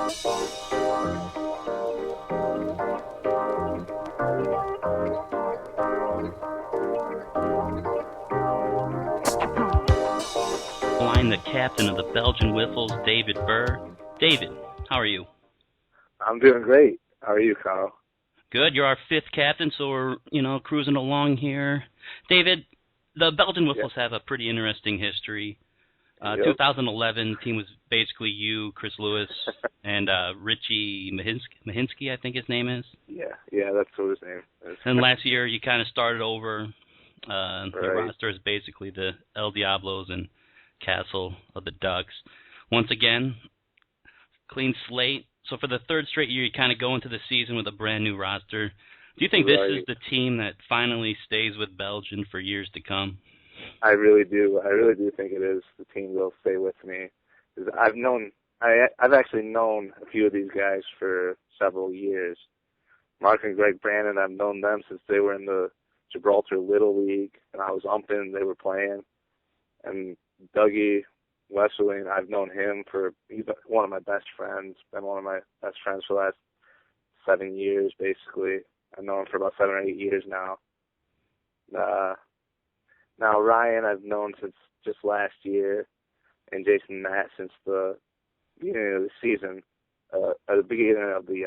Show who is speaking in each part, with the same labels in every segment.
Speaker 1: Line the captain of the Belgian Wiffles, David Buhr. David, how are you?
Speaker 2: I'm doing great. How are you, Kyle?
Speaker 1: Good. You're our fifth captain, so we're, cruising along here. David, the Belgian Wiffles have a pretty interesting history. 2011 team was basically you, Chris Lewis, and Richie Mahinsky, I think his name is.
Speaker 2: Yeah, that's what his name is.
Speaker 1: And last year you kind of started over.
Speaker 2: Right.
Speaker 1: Your roster is basically the El Diablos and Castle of the Ducks. Once again, clean slate. So for the third straight year, you kind of go into the season with a brand new roster. Do you think this is the team that finally stays with Belgian for years to come?
Speaker 2: I really do. I really do think it is the team will stay with me. I've actually known a few of these guys for several years. Mark and Greg Brandon, I've known them since they were in the Gibraltar Little League, and I was umping, they were playing. And Dougie Westerling, I've known him he's one of my best friends, been one of my best friends for the last 7 years, basically. I've known him for about 7 or 8 years now. Now Ryan I've known since just last year, and Jason Matt since the beginning of the season, at the beginning of the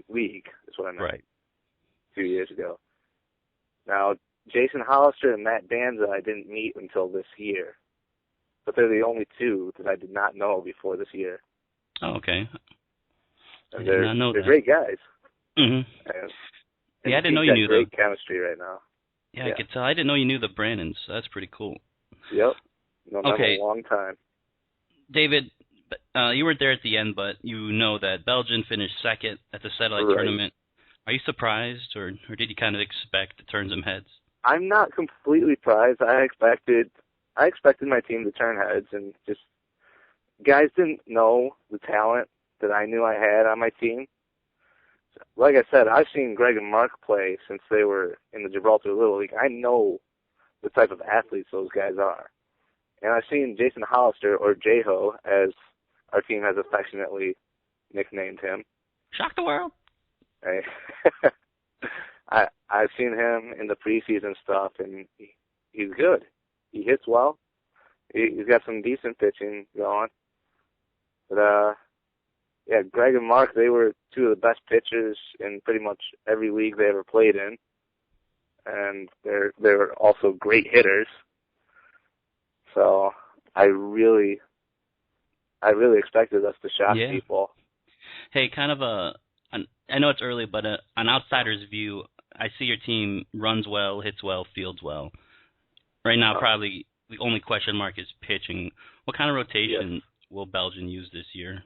Speaker 2: league is what I meant.
Speaker 1: Right.
Speaker 2: 2 years ago. Now, Jason Hollister and Matt Danza I didn't meet until this year. But they're the only two that I did not know before this year.
Speaker 1: Oh, okay.
Speaker 2: And
Speaker 1: I did not know
Speaker 2: they're
Speaker 1: that.
Speaker 2: great guys.
Speaker 1: Mm-hmm.
Speaker 2: And
Speaker 1: I didn't know you knew
Speaker 2: great chemistry right now.
Speaker 1: Yeah, I could tell. I didn't know you knew the Brandons. That's pretty cool.
Speaker 2: Yep. Known them
Speaker 1: Okay.
Speaker 2: a long time.
Speaker 1: David, you weren't there at the end, but you know that Belgian finished second at the satellite tournament. Are you surprised, or did you kind of expect to turn some heads?
Speaker 2: I'm not completely surprised. I expected my team to turn heads, and just guys didn't know the talent that I knew I had on my team. Like I said, I've seen Greg and Mark play since they were in the Gibraltar Little League. I know the type of athletes those guys are. And I've seen Jason Hollister, or J-Ho, as our team has affectionately nicknamed him.
Speaker 1: Shock the world.
Speaker 2: I've seen him in the preseason stuff, and he's good. He hits well. He's got some decent pitching going. But, Greg and Mark, they were two of the best pitchers in pretty much every league they ever played in. And they were also great hitters. So I really expected us to shock people.
Speaker 1: Hey, kind of I know it's early, but an outsider's view, I see your team runs well, hits well, fields well. Right now, probably the only question mark is pitching. What kind of rotation will Belgian use this year?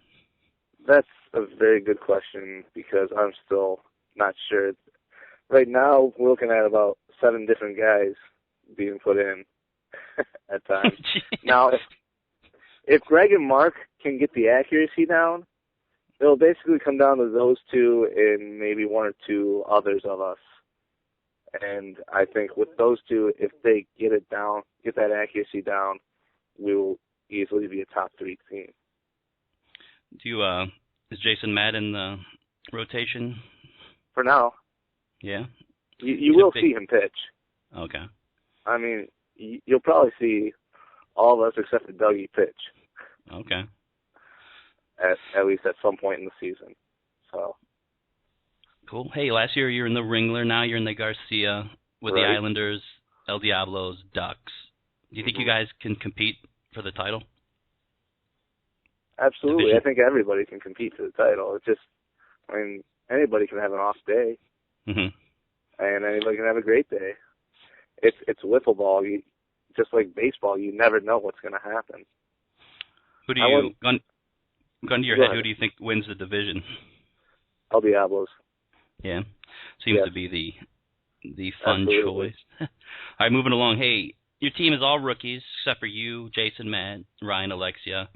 Speaker 2: That's a very good question, because I'm still not sure. Right now, we're looking at about 7 different guys being put in at times. Now, if Greg and Mark can get the accuracy down, it'll basically come down to those two and maybe 1 or 2 others of us. And I think with those two, if they get it down, get that accuracy down, we will easily be a top 3 team.
Speaker 1: Is Jason Matt in the rotation?
Speaker 2: For now.
Speaker 1: Yeah?
Speaker 2: You will see him pitch.
Speaker 1: Okay.
Speaker 2: I mean, you'll probably see all of us except for Dougie pitch.
Speaker 1: Okay.
Speaker 2: At least at some point in the season. So.
Speaker 1: Cool. Hey, last year you were in the Ringler. Now you're in the Garcia with the Islanders, El Diablos, Ducks. Do you think you guys can compete for the title?
Speaker 2: Absolutely.
Speaker 1: Division?
Speaker 2: I think everybody can compete for the title. It's just, anybody can have an off day.
Speaker 1: Mm-hmm.
Speaker 2: And anybody can have a great day. It's wiffle ball. Just like baseball, you never know what's going to happen.
Speaker 1: Who do you, gun to your head, who do you think wins the division?
Speaker 2: El Diablos.
Speaker 1: Yeah. Seems to be the fun
Speaker 2: Absolutely.
Speaker 1: choice. All right, moving along. Hey, your team is all rookies except for you, Jason, Matt, Ryan, Alexia.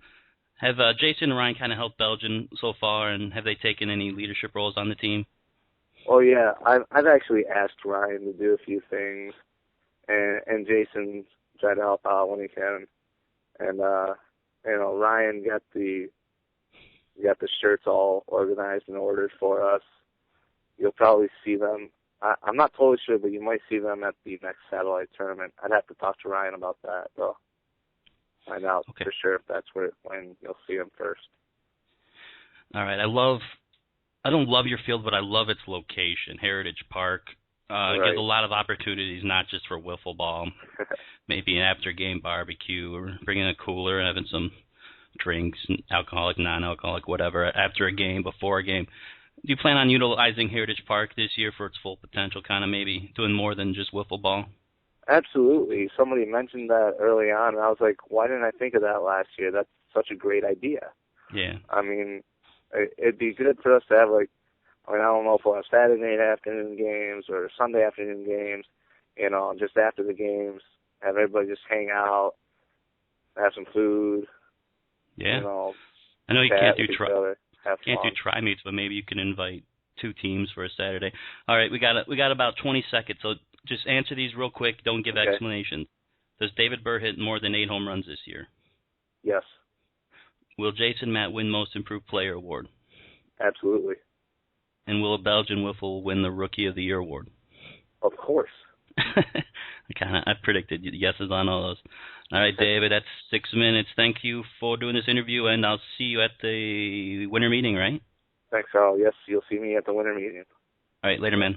Speaker 1: Have Jason and Ryan kind of helped Belgian so far, and have they taken any leadership roles on the team?
Speaker 2: Oh, yeah. I've actually asked Ryan to do a few things, and Jason tried to help out when he can. And, Ryan got the We got the shirts all organized and ordered for us. You'll probably see them. I'm not totally sure, but you might see them at the next satellite tournament. I'd have to talk to Ryan about that, though. Find out for sure if that's when you'll see them first.
Speaker 1: All right. I don't love your field, but I love its location. Heritage Park.
Speaker 2: Right.
Speaker 1: Gives a lot of opportunities, not just for wiffle ball. Maybe an after-game barbecue or bringing a cooler and having some drinks, alcoholic, non-alcoholic, whatever, after a game, before a game. Do you plan on utilizing Heritage Park this year for its full potential, kind of maybe doing more than just wiffle ball?
Speaker 2: Absolutely. Somebody mentioned that early on, and I was like, why didn't I think of that last year? That's such a great idea.
Speaker 1: Yeah.
Speaker 2: I mean, it'd be good for us to have, like, I don't know if we'll have Saturday afternoon games or Sunday afternoon games, just after the games, have everybody just hang out, have some food.
Speaker 1: Yeah. I know you can't do
Speaker 2: do
Speaker 1: tri-meets, but maybe you can invite 2 teams for a Saturday. All right, we got about 20 seconds, so just answer these real quick. Don't give explanations. Does David Buhr hit more than 8 home runs this year?
Speaker 2: Yes.
Speaker 1: Will Jason Matt win Most Improved Player award?
Speaker 2: Absolutely.
Speaker 1: And will a Belgian Wiffle win the Rookie of the Year award?
Speaker 2: Of course.
Speaker 1: I predicted yeses on all those. All right, David, that's 6 minutes. Thank you for doing this interview, and I'll see you at the winter meeting, right?
Speaker 2: Thanks, Al. Yes, you'll see me at the winter meeting.
Speaker 1: All right, later, man.